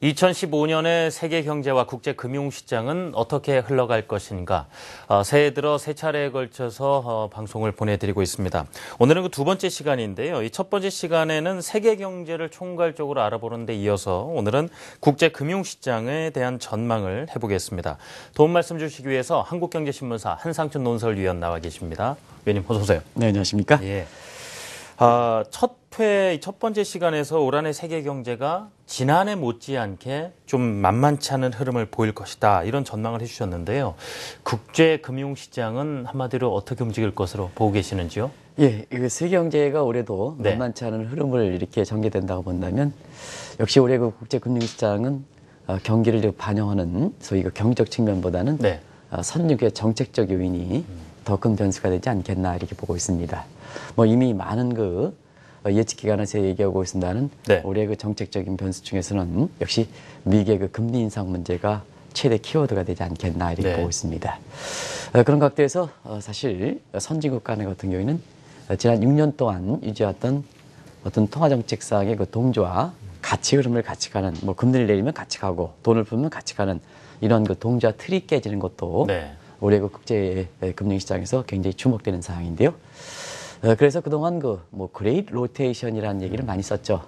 2015년의 세계 경제와 국제 금융시장은 어떻게 흘러갈 것인가? 새해 들어 세 차례에 걸쳐서 방송을 보내드리고 있습니다. 오늘은 그 두 번째 시간인데요. 이 첫 번째 시간에는 세계 경제를 총괄적으로 알아보는 데 이어서 오늘은 국제 금융시장에 대한 전망을 해보겠습니다. 도움 말씀 주시기 위해서 한국경제신문사 한상춘 논설위원 나와 계십니다. 위원님 어서 오세요. 네, 안녕하십니까? 예. 첫 번째 시간에서 올 한해 세계 경제가 지난해 못지않게 좀 만만치 않은 흐름을 보일 것이다. 이런 전망을 해주셨는데요. 국제 금융시장은 한마디로 어떻게 움직일 것으로 보고 계시는지요? 예, 세계 경제가 올해도 네. 만만치 않은 흐름을 이렇게 전개된다고 본다면 역시 올해 그 국제 금융시장은 경기를 반영하는 소위 그 경제적 측면보다는 네. 선진국의 정책적 요인이 더 큰 변수가 되지 않겠나 이렇게 보고 있습니다. 뭐 이미 많은 그 예측 기관에서 얘기하고 있습니다는 네. 올해 그 정책적인 변수 중에서는 역시 미국의 그 금리 인상 문제가 최대 키워드가 되지 않겠나 이렇게 네. 보고 있습니다. 그런 각도에서 사실 선진국 간의 같은 경우에는 지난 6년 동안 유지했던 어떤 통화정책상의 그 동조와 가치 흐름을 같이 가는, 뭐 금리를 내리면 같이 가고 돈을 풀면 같이 가는 이런 그 동조와 틀이 깨지는 것도 네. 올해 그 국제 금융시장에서 굉장히 주목되는 상황인데요. 그래서 그동안 뭐 그레이트 로테이션이라는 얘기를 많이 썼죠.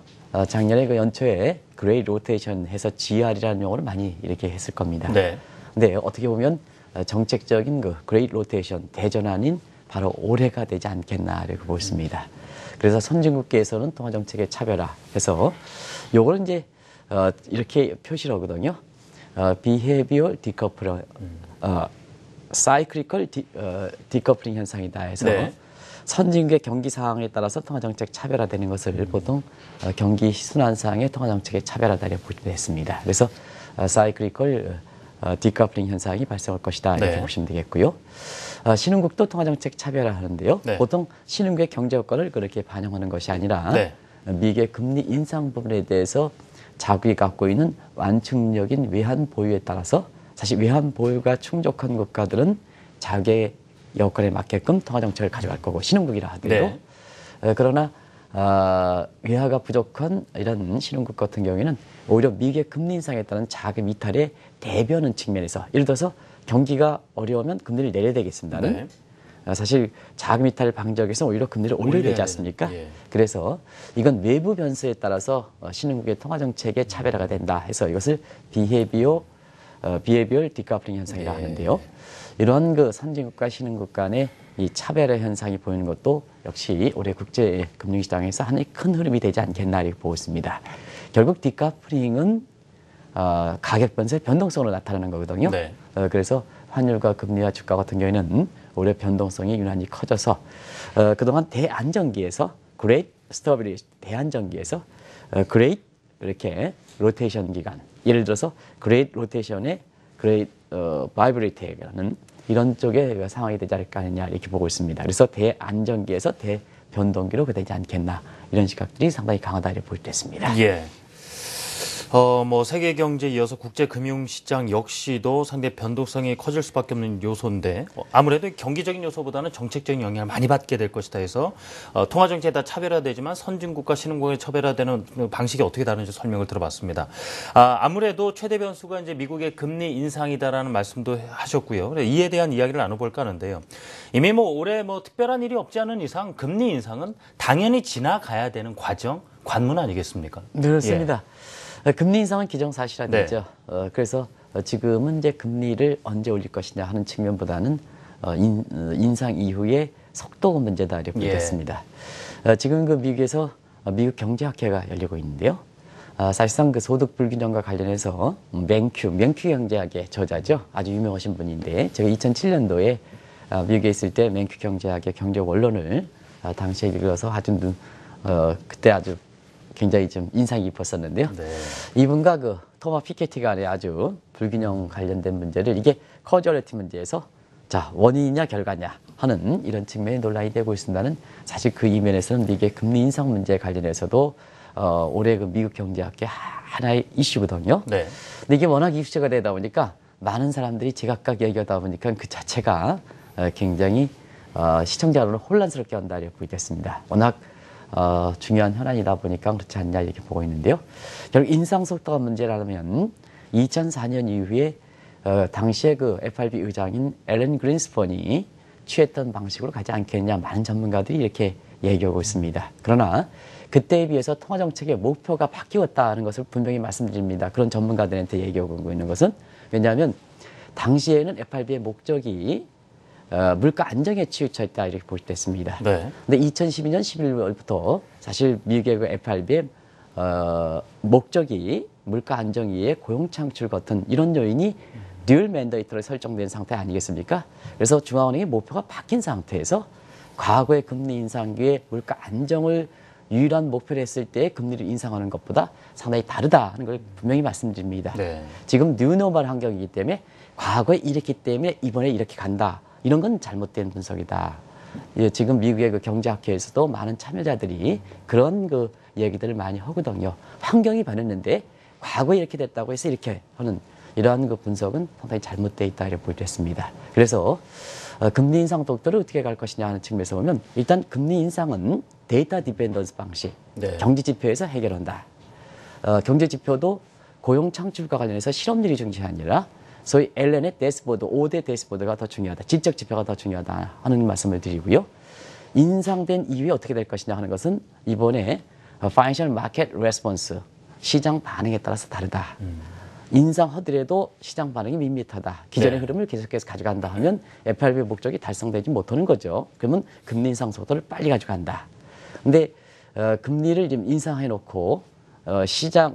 작년에 그 연초에 그레이트 로테이션 해서 GR이라는 용어를 많이 이렇게 했을 겁니다. 네. 근데 어떻게 보면 정책적인 그 그레이트 로테이션 대전환인 바로 올해가 되지 않겠나 이렇게 보고 있습니다. 그래서 선진국계에서는 통화정책의 차별화해서 요걸 이제 이렇게 표시를 하거든요. behavioral decoupling, cyclical decoupling 현상이다 해서 네. 선진국의 경기 상황에 따라서 통화정책 차별화되는 것을 보통 경기 순환상의 통화정책의 차별화다 이렇게 보시면 됐습니다. 그래서 cyclical decoupling 현상이 발생할 것이다 이렇게 네. 보시면 되겠고요. 신흥국도 통화정책 차별화하는데요. 네. 보통 신흥국의 경제 효과를 그렇게 반영하는 것이 아니라 네. 미국의 금리 인상 부분에 대해서 자국이 갖고 있는 완충적인 외환 보유에 따라서 사실 외환 보유가 충족한 국가들은 자국의 여건에 맞게끔 통화정책을 가져갈 거고 신흥국이라 하더라도 네. 그러나 외화가 부족한 이런 신흥국 같은 경우에는 오히려 미국의 금리 인상에 따른 자금 이탈에 대비하는 측면에서 예를 들어서 경기가 어려우면 금리를 내려야 되겠습니다는 사실 자금 이탈 방지하기 위해서 오히려 금리를 올려야 되지 않습니까? 예. 그래서 이건 외부 변수에 따라서 신흥국의 통화정책의 차별화가 된다 해서 이것을 비헤비얼 디커플링 현상이라 하는데요. 이러한 그 선진국과 신흥국 간의 이 차별화 현상이 보이는 것도 역시 올해 국제 금융시장에서 하나의 큰 흐름이 되지 않겠나 이렇게 보고 있습니다. 결국 디커플링은 가격 변수의 변동성으로 나타나는 거거든요. 네. 그래서 환율과 금리와 주가 같은 경우에는 올해 변동성이 유난히 커져서 그동안 대안정기에서 Great Stability 대안정기에서 Great 이렇게 로테이션 기간 예를 들어서 Great Rotation의 Great Vibrate라는 이런 쪽의 상황이 되지 않을까 이렇게 보고 있습니다. 그래서 대안정기에서 대변동기로 되지 않겠나 이런 시각들이 상당히 강하다 이렇게 볼 때 있습니다. 예. 뭐 세계 경제에 이어서 국제 금융시장 역시도 상당히 변동성이 커질 수밖에 없는 요소인데 아무래도 경기적인 요소보다는 정책적인 영향을 많이 받게 될 것이다 해서 통화 정책에 다 차별화되지만 선진국과 신흥국의 차별화되는 방식이 어떻게 다른지 설명을 들어봤습니다. 아무래도 최대 변수가 이제 미국의 금리 인상이다라는 말씀도 하셨고요. 이에 대한 이야기를 나눠볼까 하는데요. 이미 뭐 올해 뭐 특별한 일이 없지 않은 이상 금리 인상은 당연히 지나가야 되는 과정, 관문 아니겠습니까? 네, 그렇습니다. 금리 인상은 기정사실화되죠. 그래서 지금은 이제 금리를 언제 올릴 것이냐 하는 측면보다는 인상 이후의 속도가 문제다 이렇게 보겠습니다. 지금 그 미국에서 미국 경제학회가 열리고 있는데요. 사실상 그 소득 불균형과 관련해서 맹큐 경제학의 저자죠. 아주 유명하신 분인데 제가 2007년도에 미국에 있을 때 맹큐 경제학의 경제 원론을 당시에 읽어서 아주 그때 아주 굉장히 좀 인상이 깊었었는데요. 네. 이분과 그 토마 피케티 간의 아주 불균형 관련된 문제를 이게 커저리티 문제에서 자 원인이냐 결과냐 하는 이런 측면이 논란이 되고 있습니다는 사실 그 이면에서는 미국의 금리 인상 문제에 관련해서도 올해 그 미국 경제학계 하나의 이슈거든요. 네. 근데 이게 워낙 이슈가 되다 보니까 많은 사람들이 제각각 얘기하다 보니까 그 자체가 굉장히 시청자 여론을 혼란스럽게 한다 이렇게 보겠습니다. 워낙 중요한 현안이다 보니까 그렇지 않냐 이렇게 보고 있는데요. 결국 인상 속도가 문제라면 2004년 이후에 당시에 그 FRB 의장인 앨런 그린스펀이 취했던 방식으로 가지 않겠냐 많은 전문가들이 이렇게 얘기하고 있습니다. 그러나 그때에 비해서 통화정책의 목표가 바뀌었다는 것을 분명히 말씀드립니다. 그런 전문가들한테 얘기하고 있는 것은 왜냐하면 당시에는 FRB의 목적이 물가 안정에 치우쳐 있다 이렇게 볼 때 했습니다. 네. 근데 2012년 11월부터 사실 미국의 그 FRB의 목적이 물가 안정 이외에 고용 창출 같은 이런 요인이 듀얼 맨데이트로 설정된 상태 아니겠습니까? 그래서 중앙은행의 목표가 바뀐 상태에서 과거의 금리 인상기에 물가 안정을 유일한 목표로 했을 때 금리를 인상하는 것보다 상당히 다르다 하는 걸 분명히 말씀드립니다. 네. 지금 뉴노멀 환경이기 때문에 과거에 이랬기 때문에 이번에 이렇게 간다. 이런 건 잘못된 분석이다. 예, 지금 미국의 그 경제학회에서도 많은 참여자들이 그런 그 얘기들을 많이 하거든요. 환경이 변했는데 과거에 이렇게 됐다고 해서 이렇게 하는 이러한 그 분석은 상당히 잘못되어 있다 이렇게 보였습니다. 그래서 금리 인상 속도를 어떻게 갈 것이냐 하는 측면에서 보면 일단 금리 인상은 데이터 디펜던스 방식, 네. 경제 지표에서 해결한다. 경제 지표도 고용 창출과 관련해서 실업률이 중요한 게 아니라 소위 앨런의 대스보드, 5대 대스보드가 더 중요하다. 질적 지표가 더 중요하다 하는 말씀을 드리고요. 인상된 이후에 어떻게 될 것이냐 하는 것은 이번에 Financial Market Response, 시장 반응에 따라서 다르다. 인상하더라도 시장 반응이 밋밋하다. 기존의 네. 흐름을 계속해서 가져간다 하면 FRB 목적이 달성되지 못하는 거죠. 그러면 금리 인상 속도를 빨리 가져간다. 근데 금리를 지금 인상해 놓고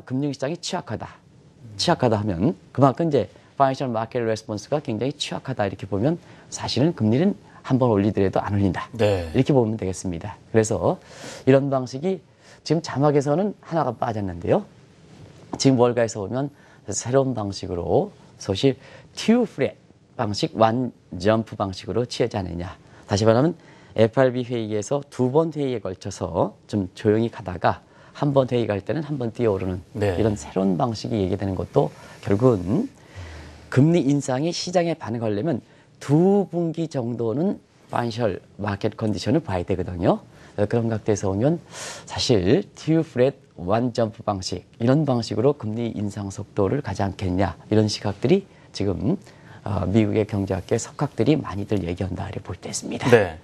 금융시장이 취약하다 하면 그만큼 이제 Financial Market Response가 굉장히 취약하다 이렇게 보면 사실은 금리는 한 번 올리더라도 안 올린다. 네. 이렇게 보면 되겠습니다. 그래서 이런 방식이 지금 자막에서는 하나가 빠졌는데요. 지금 월가에서 보면 새로운 방식으로 소위 two flat 방식, one jump 방식으로 취하지 않느냐. 다시 말하면 FRB 회의에서 2번 회의에 걸쳐서 좀 조용히 가다가 한 번 회의 갈 때는 한 번 뛰어오르는 네. 이런 새로운 방식이 얘기되는 것도 결국은 금리 인상이 시장에 반응하려면 2분기 정도는 파이낸셜 마켓 컨디션을 봐야 되거든요. 그런 각도에서 오면 사실 two flat one jump 방식 이런 방식으로 금리 인상 속도를 가지 않겠냐 이런 시각들이 지금 미국의 경제학계 석학들이 많이들 얘기한다 이렇게 볼 때 있습니다. 네.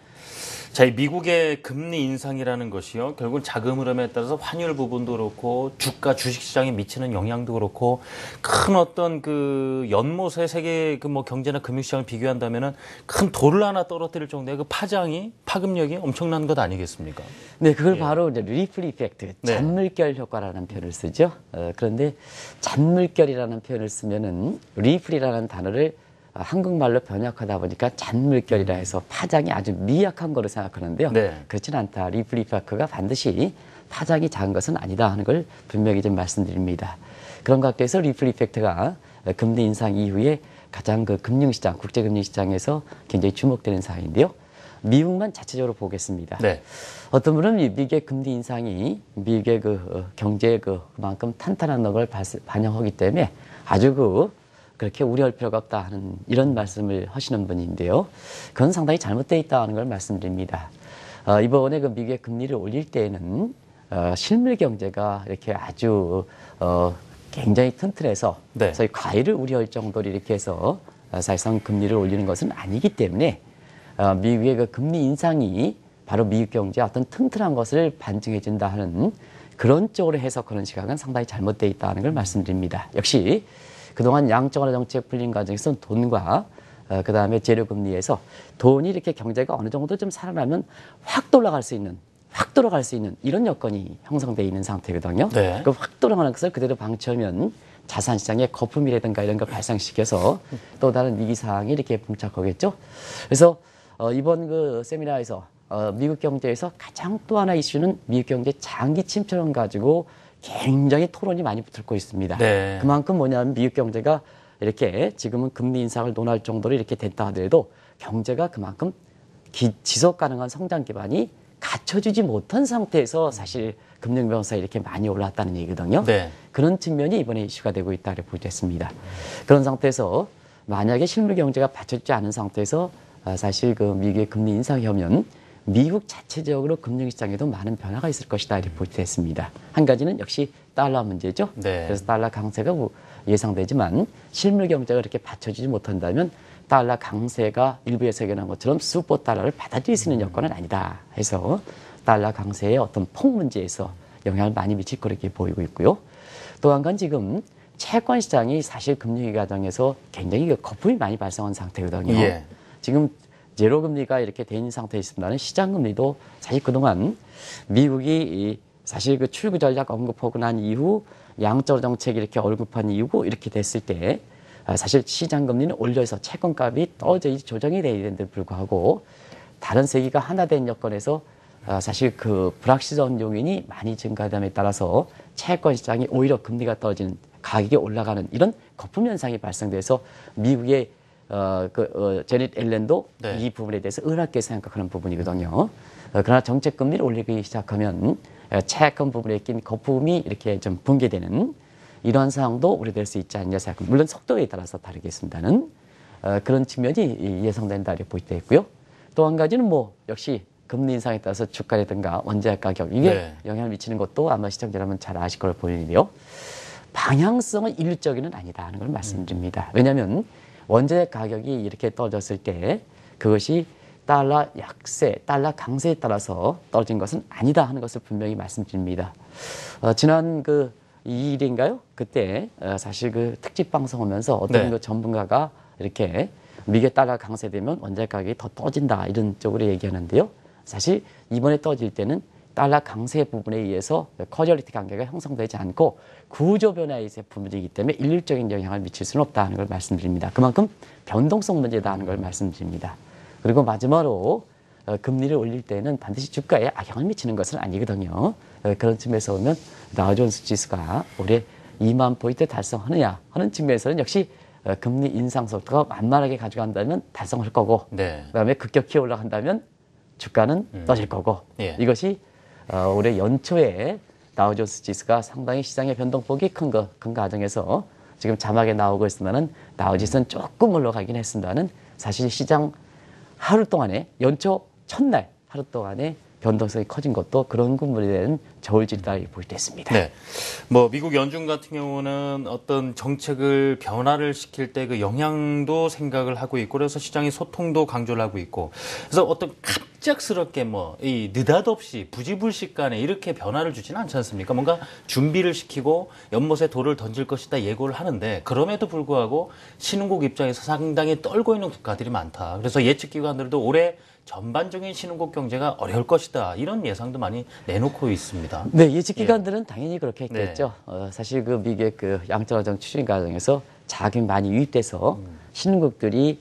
자, 이 미국의 금리 인상이라는 것이요. 결국은 자금 흐름에 따라서 환율 부분도 그렇고 주가 주식시장에 미치는 영향도 그렇고 큰 어떤 그 연못의 세계 그 뭐 경제나 금융시장을 비교한다면은 큰 돌을 하나 떨어뜨릴 정도의 그 파급력이 엄청난 것 아니겠습니까? 네, 그걸 바로 이제 리플 이펙트, 네. 잔물결 효과라는 표현을 쓰죠. 그런데 잔물결이라는 표현을 쓰면은 리플이라는 단어를 한국말로 번역하다 보니까 잔물결이라 해서 파장이 아주 미약한 거로 생각하는데요. 네. 그렇진 않다. 리플 이펙트가 반드시 파장이 작은 것은 아니다 하는 걸 분명히 좀 말씀드립니다. 그런 각도에서 리플 이펙트가 금리 인상 이후에 가장 그 금융시장, 국제금융시장에서 굉장히 주목되는 사항인데요. 미국만 자체적으로 보겠습니다. 네. 어떤 분은 미국의 금리 인상이 미국의 그 경제에 그만큼 탄탄한 걸 반영하기 때문에 아주 그렇게 우려할 필요가 없다 하는 이런 말씀을 하시는 분인데요. 그건 상당히 잘못되어 있다는 걸 말씀드립니다. 이번에 그 미국의 금리를 올릴 때에는 실물 경제가 이렇게 아주 굉장히 튼튼해서 네. 저희 과열을 우려할 정도로 이렇게 해서 사실상 금리를 올리는 것은 아니기 때문에 미국의 그 금리 인상이 바로 미국 경제의 어떤 튼튼한 것을 반증해 준다 하는 그런 쪽으로 해석하는 시각은 상당히 잘못되어 있다는 걸 말씀드립니다. 역시 그동안 양적완화 정책 풀린 과정에서 돈과 그다음에 재료금리에서 돈이 이렇게 경제가 어느 정도 좀 살아나면 확 돌아갈 수 있는 이런 여건이 형성되어 있는 상태거든요. 네. 그 확 돌아가는 것을 그대로 방치하면 자산시장에 거품이라든가 이런 걸 발생시켜서 또 다른 위기 상황이 이렇게 봉착하겠죠. 그래서 이번 그 세미나에서 미국 경제에서 가장 또 하나 이슈는 미국 경제 장기 침체론 가지고 굉장히 토론이 많이 붙고 있습니다. 네. 그만큼 뭐냐면 미국 경제가 이렇게 지금은 금리 인상을 논할 정도로 이렇게 됐다 하더라도 경제가 그만큼 지속 가능한 성장 기반이 갖춰주지 못한 상태에서 사실 금융변호사 이렇게 많이 올랐다는 얘기거든요. 네. 그런 측면이 이번에 이슈가 되고 있다고 보겠습니다. 그런 상태에서 만약에 실물 경제가 받쳐주지 않은 상태에서 사실 그 미국의 금리 인상이 오면 미국 자체적으로 금융시장에도 많은 변화가 있을 것이다 이렇게 보도했습니다. 한 가지는 역시 달러 문제죠. 네. 그래서 달러 강세가 예상되지만 실물 경제가 이렇게 받쳐주지 못한다면 달러 강세가 일부에서 예견한 것처럼 슈퍼 달러를 받아들일 수 있는 여건은 아니다 해서 달러 강세의 어떤 폭 문제에서 영향을 많이 미칠 거렇게 보이고 있고요. 또 한 가지 지금 채권 시장이 사실 금융위 과정에서 굉장히 거품이 많이 발생한 상태거든요. 예. 지금 제로 금리가 이렇게 돼 있는 상태에 있습니다는 시장 금리도 사실 그동안 미국이 사실 그 출구 전략 언급하고 난 이후 양적 정책이 이렇게 언급한 이후고 이렇게 됐을 때 사실 시장 금리는 올려서 채권값이 떨어져 조정이 돼야 되는데 불구하고 다른 세계가 하나 된 여건에서 사실 그 불확실성 요인이 많이 증가됨에 따라서 채권 시장이 오히려 금리가 떨어지는 가격이 올라가는 이런 거품 현상이 발생돼서 미국의 제닛 옐런도 네. 이 부분에 대해서 은하게 생각하는 부분이거든요. 그러나 정책 금리를 올리기 시작하면 채권 부분에 낀 거품이 이렇게 좀 붕괴되는 이러한 상황도 우려될 수 있지 않냐 생각합니다. 물론 속도에 따라서 다르겠습니다는 그런 측면이 예상된다 이렇게 보이고 있고요. 또 한 가지는 뭐 역시 금리 인상에 따라서 주가라든가 원자재 가격 이게 네. 영향을 미치는 것도 아마 시청자라면 잘 아실 걸로 보이는데요. 방향성은 일률적이는 아니다 하는 걸 말씀드립니다. 왜냐하면 원자재 가격이 이렇게 떨어졌을 때 그것이 달러 약세, 달러 강세에 따라서 떨어진 것은 아니다 하는 것을 분명히 말씀드립니다. 지난 그 2일인가요? 그때 사실 그 특집 방송하면서 어떤 네. 그 전문가가 이렇게 미국의 달러 강세되면 원자재 가격이 더 떨어진다 이런 쪽으로 얘기하는데요. 사실 이번에 떨어질 때는 달러 강세 부분에 의해서 커저리티 관계가 형성되지 않고 구조 변화의 부분이기 때문에 일률적인 영향을 미칠 수는 없다는 걸 말씀드립니다. 그만큼 변동성 문제다 하는 걸 말씀드립니다. 그리고 마지막으로 금리를 올릴 때는 반드시 주가에 악영향을 미치는 것은 아니거든요. 그런 측면에서 보면 다우존스 지수가 올해 2만 포인트 달성하느냐 하는 측면에서는 역시 금리 인상 속도가 만만하게 가져간다면 달성할 거고 네. 그다음에 급격히 올라간다면 주가는 떨어질 거고 예. 이것이 올해 연초에 다우존스 지수가 상당히 시장의 변동폭이 큰 과정에서 지금 자막에 나오고 있으면은 다우지수는 조금 올라가긴 했습니다는 사실 시장 하루 동안에 연초 첫날 하루 동안에 변동성이 커진 것도 그런 부분에 대한 저울질이 보이됐습니다. 네. 뭐 미국 연준 같은 경우는 어떤 정책을 변화를 시킬 때 그 영향도 생각을 하고 있고 그래서 시장의 소통도 강조를 하고 있고 그래서 어떤 갑작스럽게 뭐 이 느닷없이 부지불식간에 이렇게 변화를 주지는 않지 않습니까? 뭔가 준비를 시키고 연못에 돌을 던질 것이다 예고를 하는데 그럼에도 불구하고 신흥국 입장에서 상당히 떨고 있는 국가들이 많다. 그래서 예측 기관들도 올해 전반적인 신흥국 경제가 어려울 것이다. 이런 예상도 많이 내놓고 있습니다. 네, 예측 기관들은 당연히 그렇게 했겠죠. 네. 사실 그 미국의 그 양적완정 추진 과정에서 자금이 많이 유입돼서 신흥국들이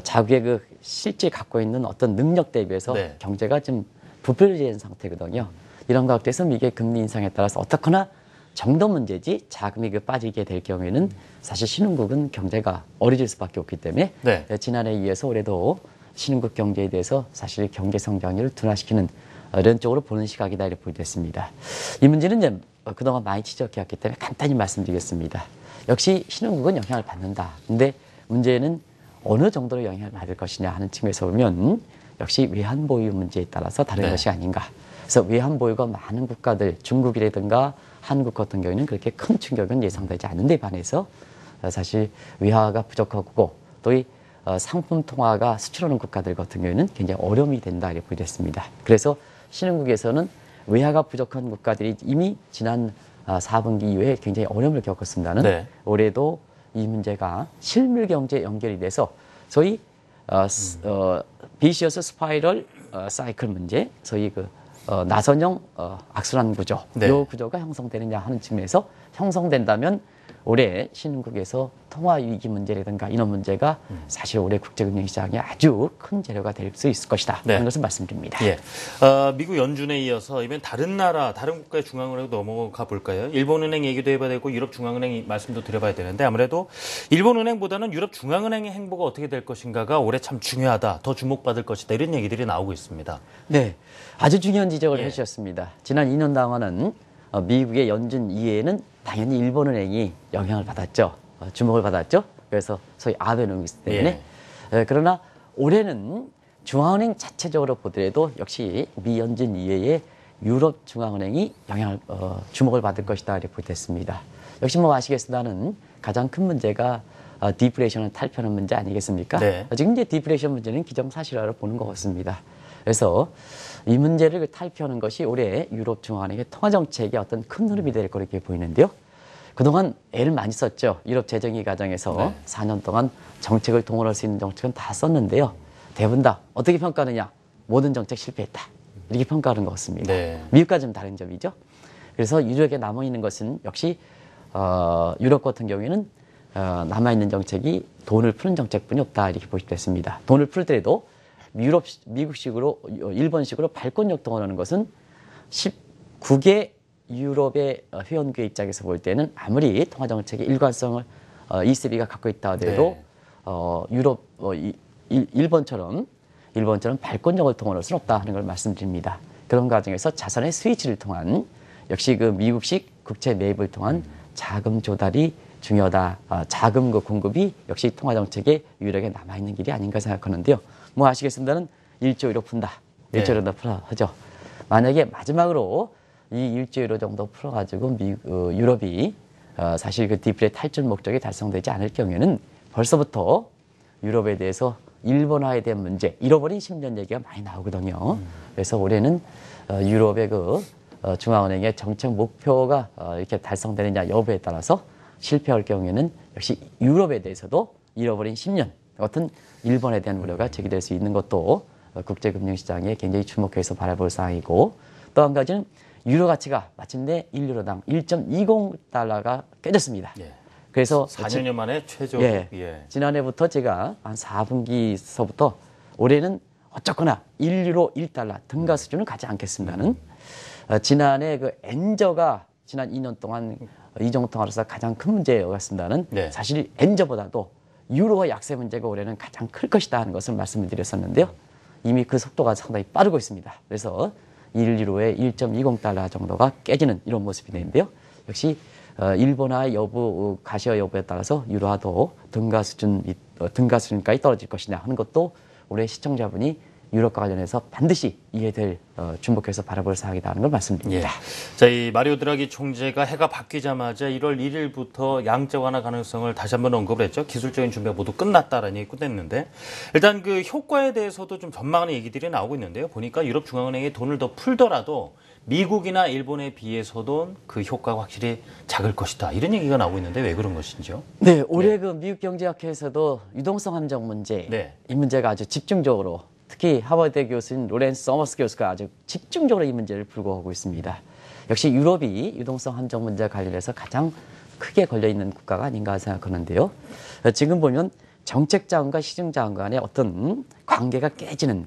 자국의 그 실제 갖고 있는 어떤 능력 대비해서 네. 경제가 좀 부풀려진 상태거든요. 이런 가운데서 미국의 금리 인상에 따라서 어떻거나 정도 문제지 자금이 그 빠지게 될 경우에는 사실 신흥국은 경제가 어려질 수밖에 없기 때문에 네. 지난해에 이어서 올해도 신흥국 경제에 대해서 사실 경제 성장률을 둔화시키는 이런 쪽으로 보는 시각이다 이렇게 보여졌습니다. 이 문제는 이제 그동안 많이 지적해왔기 때문에 간단히 말씀드리겠습니다. 역시 신흥국은 영향을 받는다. 근데 문제는 어느 정도로 영향을 받을 것이냐 하는 측면에서 보면 역시 외환 보유 문제에 따라서 다른 네. 것이 아닌가. 그래서 외환 보유가 많은 국가들, 중국이라든가 한국 같은 경우에는 그렇게 큰 충격은 예상되지 않는 데 반해서 사실 외화가 부족하고 또 이 상품 통화가 수출하는 국가들 같은 경우에는 굉장히 어려움이 된다 이렇게 보여졌습니다. 그래서 신흥국에서는 외화가 부족한 국가들이 이미 지난 4분기 이후에 굉장히 어려움을 겪었습니다는 네. 올해도 이 문제가 실물 경제에 연결이 돼서 소위 비시어스 스파이럴 사이클 문제, 소위 그 나선형 악순환 구조, 네. 이 구조가 형성되느냐 하는 측면에서 형성된다면 올해 신흥국에서 통화 위기 문제라든가 이런 문제가 사실 올해 국제금융시장에 아주 큰 재료가 될 수 있을 것이다 네. 하는 것을 말씀드립니다. 예. 미국 연준에 이어서 이번 다른 나라, 다른 국가의 중앙은행으로 넘어가 볼까요? 일본은행 얘기도 해봐야 되고 유럽 중앙은행 말씀도 드려봐야 되는데 아무래도 일본은행보다는 유럽 중앙은행의 행보가 어떻게 될 것인가가 올해 참 중요하다, 더 주목받을 것이다 이런 얘기들이 나오고 있습니다. 네, 아주 중요한 지적을 예. 해주셨습니다. 지난 2년 동안은 미국의 연준 이외에는 당연히 일본은행이 영향을 받았죠. 주목을 받았죠. 그래서 소위 아베노믹스 때문에. 그러나 올해는 중앙은행 자체적으로 보더라도 역시 미 연준 이외에 유럽 중앙은행이 주목을 받을 것이다 이렇게 보겠습니다. 역시 뭐 아시겠습니다는 가장 큰 문제가 디플레이션을 탈피하는 문제 아니겠습니까? 네. 지금 이제 디플레이션 문제는 기정사실화로 보는 것 같습니다. 그래서 이 문제를 탈피하는 것이 올해 유럽 중앙은행의 통화 정책의 어떤 큰 흐름이 될 거로 이렇게 보이는데요. 그동안 애를 많이 썼죠. 유럽 재정위 과정에서 네. 4년 동안 정책을 동원할 수 있는 정책은 다 썼는데요. 대부분 다 어떻게 평가하느냐? 모든 정책 실패했다. 이렇게 평가하는 것 같습니다. 네. 미국과 좀 다른 점이죠. 그래서 유럽에 남아있는 것은 역시 유럽 같은 경우에는 남아있는 정책이 돈을 푸는 정책뿐이 없다 이렇게 보시겠습니다. 돈을 풀더라도 미국식으로 일본식으로 발권력 동원하는 것은 19개 유럽의 회원국의 입장에서 볼 때는 아무리 통화 정책의 일관성을 ECB가 갖고 있다 하더라도 네. 일본처럼 발권력을 동원할 수는 없다 하는 걸 말씀드립니다. 그런 과정에서 자산의 스위치를 통한 역시 그 미국식 국채 매입을 통한 자금 조달이 중요하다. 자금 그 공급이 역시 통화 정책의 유력에 남아 있는 길이 아닌가 생각하는데요. 뭐 아시겠습니다는 1조 1호 푼다. 1조 1호 풀어 하죠. 만약에 마지막으로 이 1조 1호 정도 풀어가지고 유럽이 사실 그 디플레 탈출 목적이 달성되지 않을 경우에는 벌써부터 유럽에 대해서 일본화에 대한 문제, 잃어버린 10년 얘기가 많이 나오거든요. 그래서 올해는 유럽의 그 중앙은행의 정책 목표가 이렇게 달성되느냐 여부에 따라서 실패할 경우에는 역시 유럽에 대해서도 잃어버린 10년 같은 일본에 대한 우려가 제기될 수 있는 것도 국제금융시장에 굉장히 주목해서 바라볼 사항이고, 또 한 가지는 유로 가치가 마침내 1유로당 1.20달러가 깨졌습니다. 예. 그래서 4년여 만에 최저. 예. 지난해부터 제가 한 4분기서부터 올해는 어쨌거나 1유로 1달러 등가 수준을 가지 않겠습니다는 지난해 그 엔저가 지난 2년 동안 이정통화로서 가장 큰 문제였습니다는 네. 사실 엔저보다도 유로화 약세 문제가 올해는 가장 클 것이다 하는 것을 말씀을 드렸었는데요. 이미 그 속도가 상당히 빠르고 있습니다. 그래서 1유로에 1.20달러 정도가 깨지는 이런 모습이 되는데요. 역시 일본화 여부, 가시화 여부에 따라서 유로화도 등가 수준까지 떨어질 것이냐 하는 것도 올해 시청자분이 유럽과 관련해서 반드시 이해될 주목해서 바라볼 사항이라는 걸 말씀드립니다. 예. 자, 이 마리오 드라기 총재가 해가 바뀌자마자 1월 1일부터 양적 완화 가능성을 다시 한번 언급을 했죠. 기술적인 준비가 모두 끝났다라는 얘기 끝냈는데, 일단 그 효과에 대해서도 좀 전망하는 얘기들이 나오고 있는데요. 보니까 유럽 중앙은행이 돈을 더 풀더라도 미국이나 일본에 비해서도 그 효과가 확실히 작을 것이다. 이런 얘기가 나오고 있는데 왜 그런 것인지요? 네, 올해 그 미국 경제학회에서도 유동성 함정 문제, 네. 이 문제가 아주 집중적으로, 특히 하버드 교수인 로렌스 서머스 교수가 아주 집중적으로 이 문제를 불고하고 있습니다. 역시 유럽이 유동성 함정 문제와 관련해서 가장 크게 걸려있는 국가가 아닌가 생각하는데요. 지금 보면 정책 자금과 시중 자금 간의 어떤 관계가 깨지는,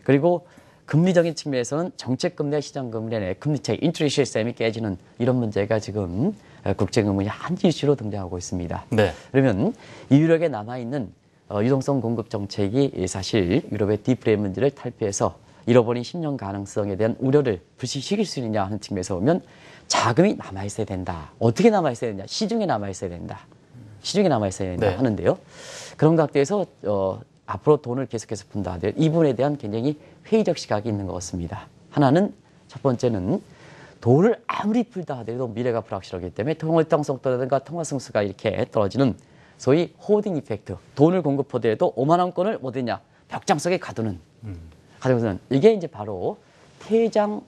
그리고 금리적인 측면에서는 정책 금리와 시장 금리의 금리 차이, 인트레스트 셈이 깨지는 이런 문제가 지금 국제금융의 한 이슈로 등장하고 있습니다. 네. 그러면 이 유럽에 남아있는 유동성 공급 정책이 사실 유럽의 디플레 문제를 탈피해서 잃어버린 10년 가능성에 대한 우려를 불식시킬 수 있느냐 하는 측면에서 보면 자금이 남아있어야 된다. 어떻게 남아있어야 되냐? 시중에 남아있어야 된다. 시중에 남아있어야 된다 네. 하는데요. 그런 각도에서 앞으로 돈을 계속해서 푼다 하더라도 이 부분에 대한 굉장히 회의적 시각이 있는 것 같습니다. 하나는, 첫 번째는 돈을 아무리 풀다 하더라도 미래가 불확실하기 때문에 통일성속도라든가 통화 승수가 이렇게 떨어지는 소위 호딩 이펙트, 돈을 공급하더라도 5만 원권을 뭐 되냐, 벽장 속에 가두는 이게 이제 바로 퇴장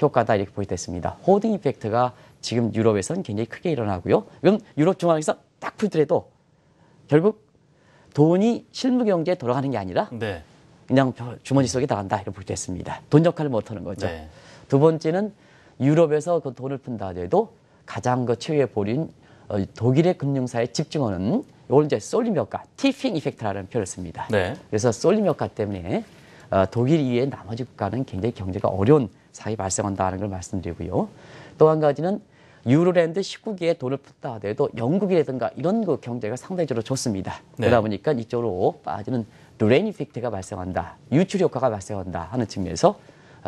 효과다 이렇게 보여졌습니다. 호딩 이펙트가 지금 유럽에서는 굉장히 크게 일어나고요. 그럼 유럽 중앙에서 딱 풀더라도 결국 돈이 실무 경제에 돌아가는 게 아니라 네. 그냥 주머니 속에 나간다 이렇게 보여졌습니다. 돈 역할을 못하는 거죠. 네. 두 번째는 유럽에서 그 돈을 푼다 하더라도 가장 그 최후의 보류인 독일의 금융사에 집중하는, 이걸 이제 솔림 효과, 티핑 이펙트라는 표현을 씁니다. 네. 그래서 솔림 효과 때문에 독일 이외의 나머지 국가는 굉장히 경제가 어려운 상황이 발생한다는 걸 말씀드리고요. 또 한 가지는 유로랜드 19개의 돈을 푼다 하더라도 영국이라든가 이런 그 경제가 상대적으로 좋습니다. 네. 그러다 보니까 이쪽으로 빠지는 드레인 이펙트가 발생한다, 유출 효과가 발생한다 하는 측면에서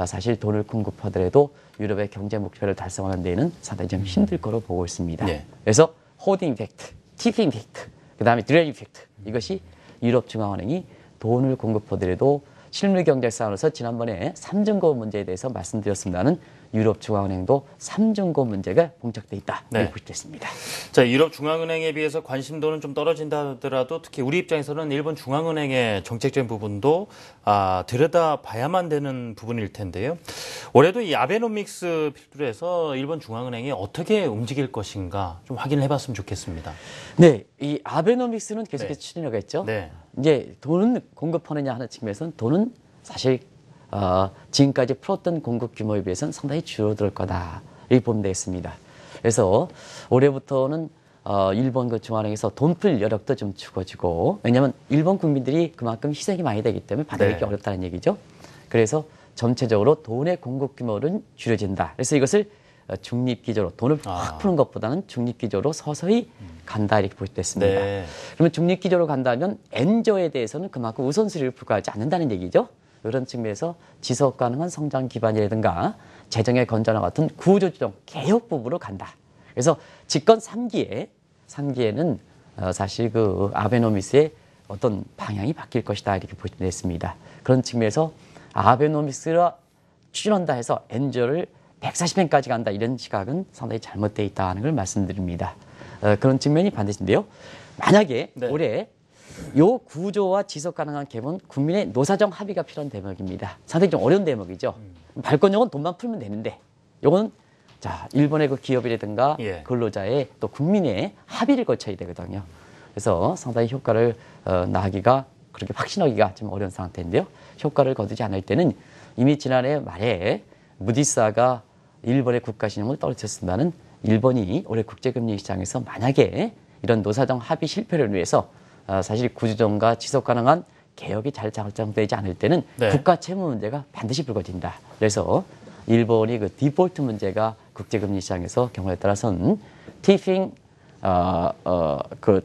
사실 돈을 공급하더라도 유럽의 경제 목표를 달성하는 데에는 상당히 좀 힘들 거로 보고 있습니다. 네. 그래서 호딩 이펙트, 티핑 이펙트, 그다음에 드레인 이펙트, 이것이 유럽 중앙은행이 돈을 공급하더라도 실물 경제 상으로서 지난번에 삼중고 문제에 대해서 말씀드렸습니다는 유럽 중앙은행도 삼중고 문제가 봉착돼 있다. 네. 이렇게 보겠습니다. 자, 유럽 중앙은행에 비해서 관심도는 좀 떨어진다 하더라도 특히 우리 입장에서는 일본 중앙은행의 정책적인 부분도 들여다봐야만 되는 부분일 텐데요. 올해도 이 아베노믹스 필두로 해서 일본 중앙은행이 어떻게 움직일 것인가 좀 확인을 해봤으면 좋겠습니다. 네, 이 아베노믹스는 계속해서 네. 추진하고 있죠. 네. 이제 돈은 공급하느냐 하는 측면에서는 돈은 사실 지금까지 풀었던 공급 규모에 비해서는 상당히 줄어들 거다 이렇게 보면 되겠습니다. 그래서 올해부터는 일본 그 중앙은행에서 돈 풀 여력도 좀 죽어지고, 왜냐하면 일본 국민들이 그만큼 희생이 많이 되기 때문에 받아내기 네. 어렵다는 얘기죠. 그래서 전체적으로 돈의 공급 규모는 줄여진다. 그래서 이것을 중립기조로 돈을 확 푸는 것보다는 중립기조로 서서히 간다 이렇게 보시됐습니다. 네. 그러면 중립기조로 간다면 엔저에 대해서는 그만큼 우선순위를 부과하지 않는다는 얘기죠. 그런 측면에서 지속 가능한 성장 기반이라든가 재정의 건전화 같은 구조조정 개혁 부분으로 간다. 그래서 집권 3기에는 사실 그 아베노믹스의 어떤 방향이 바뀔 것이다 이렇게 보시면 되겠습니다. 그런 측면에서 아베노믹스가 추진한다 해서 엔저를 140엔까지 간다 이런 시각은 상당히 잘못되어 있다는 걸 말씀드립니다. 그런 측면이 반드시인데요. 만약에 네. 올해 요 구조와 지속 가능한 개선 국민의 노사정 합의가 필요한 대목입니다. 상당히 좀 어려운 대목이죠. 발권력은 돈만 풀면 되는데 요거는 자 일본의 그 기업이라든가 예. 근로자의 또 국민의 합의를 거쳐야 되거든요. 그래서 상당히 효과를 나기가 그렇게 확신하기가 좀 어려운 상태인데요. 효과를 거두지 않을 때는 이미 지난해 말에 무디스가 일본의 국가신용을 떨어뜨렸습니다는 일본이 올해 국제금융 시장에서 만약에 이런 노사정 합의 실패를 위해서 사실 구조정과 지속 가능한 개혁이 잘 결정되지 않을 때는 네. 국가 채무 문제가 반드시 불거진다. 그래서 일본이 그 디폴트 문제가 국제금리 시장에서 경우에 따라서는 티핑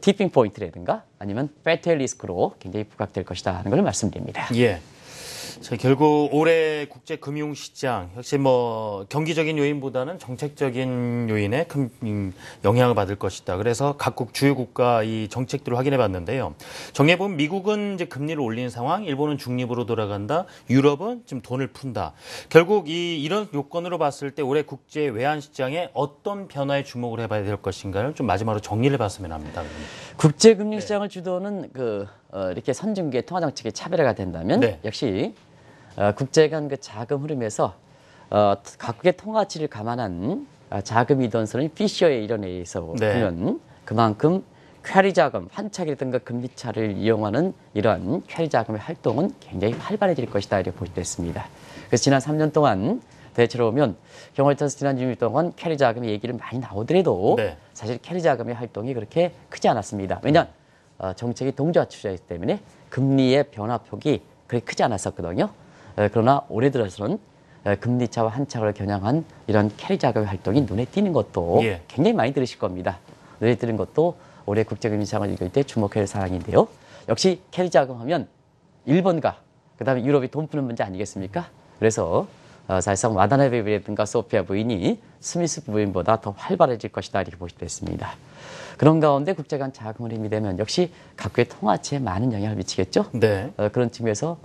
티핑 포인트라든가 아니면 배틀 리스크로 굉장히 부각될 것이다 하는 걸 말씀드립니다. 예. 자, 결국 올해 국제 금융 시장 역시 뭐 경기적인 요인보다는 정책적인 요인에 큰 영향을 받을 것이다. 그래서 각국 주요 국가 이 정책들을 확인해 봤는데요. 정리해 보면 미국은 이제 금리를 올리는 상황, 일본은 중립으로 돌아간다, 유럽은 지금 돈을 푼다. 결국 이런 요건으로 봤을 때 올해 국제 외환 시장에 어떤 변화에 주목을 해봐야 될 것인가를 좀 마지막으로 정리를 해봤으면 합니다. 국제 금융 시장을 주도하는 이렇게 선진국의 통화 정책의 차별화가 된다면 네. 역시 국제 간 그 자금 흐름에서 각국의 통화치를 감안한 자금 이동선의 피셔의 이론에 의해서 네. 보면 그만큼 퀘리 자금, 환차기라든가 금리차를 이용하는 이러한 퀘리 자금의 활동은 굉장히 활발해질 것이다 이렇게 보시됐습니다. 그래서 지난 3년 동안 대체로 보면 경우에 따라서 지난 6일 동안 캐리 자금의 얘기를 많이 나오더라도 네. 사실 캐리 자금의 활동이 그렇게 크지 않았습니다. 왜냐하면 정책이 동조화 추세이기 때문에 금리의 변화폭이 그렇게 크지 않았었거든요. 그러나 올해 들어서는 금리차와 한차를 겨냥한 이런 캐리 자금의 활동이 눈에 띄는 것도 예. 굉장히 많이 들으실 겁니다. 눈에 띄는 것도 올해 국제금융 시장을 읽을 때 주목할 사항인데요. 역시 캐리 자금 하면 일본과 그다음에 유럽이 돈 푸는 문제 아니겠습니까? 그래서 사실상 와다나베 부인과 소피아 부인이 스미스 부인보다 더 활발해질 것이다 이렇게 보시됐습니다. 그런 가운데 국제 간 자금을 힘이 되면 역시 각국의 통화치에 많은 영향을 미치겠죠. 네. 그런 측면에서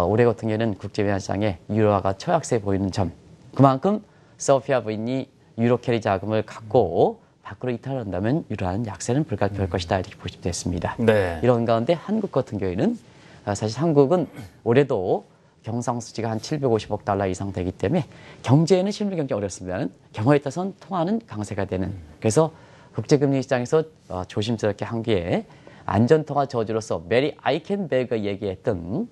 올해 같은 경우에는 국제외환시장에 유로화가 처약세 보이는 점, 그만큼 소피아 부인이 유로 캐리 자금을 갖고 밖으로 이탈한다면 유로화는 약세는 불가피할 것이다 이렇게 보시됐습니다. 네. 이런 가운데 한국 같은 경우에는 사실 한국은 올해도 경상수지가 한 750억 달러 이상 되기 때문에 경제에는 실물 경제 어렵습니다는 경우에 따라서는 통화는 강세가 되는, 그래서 국제금융 시장에서 조심스럽게 한국에 안전통화 저주로서 메리 아이켄베그가 얘기했던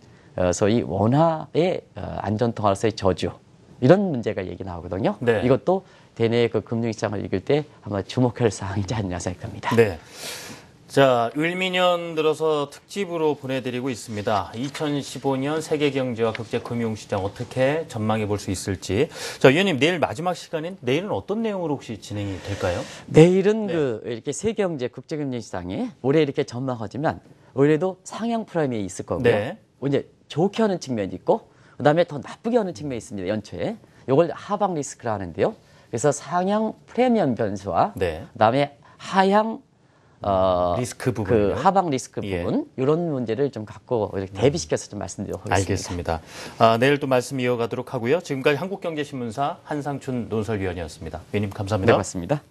소위 원화의 안전통화로서의 저주, 이런 문제가 얘기 나오거든요. 네. 이것도 대내의 그 금융시장을 읽을 때 아마 주목할 사항이지 않냐 생각합니다. 네. 자, 을미년 들어서 특집으로 보내드리고 있습니다. 2015년 세계경제와 국제금융시장 어떻게 전망해 볼 수 있을지. 자, 위원님, 내일 마지막 시간인 내일은 어떤 내용으로 혹시 진행이 될까요? 내일은 네. 이렇게 세계경제 국제금융시장에 올해 이렇게 전망하지만 올해도 상향 프라임이 있을 거고요. 네. 이제 좋게 하는 측면이 있고 그다음에 더 나쁘게 하는 측면이 있습니다. 연초에. 이걸 하방 리스크라 하는데요. 그래서 상향 프리미엄 변수와 네. 그다음에 하향 리스크 부분, 그 하방 리스크 예. 부분 이런 문제를 좀 갖고 이렇게 대비시켜서 좀 말씀드리도록 하겠습니다. 알겠습니다. 내일 또 말씀 이어가도록 하고요. 지금까지 한국경제신문사 한상춘 논설위원이었습니다. 위원님 감사합니다. 네, 맞습니다.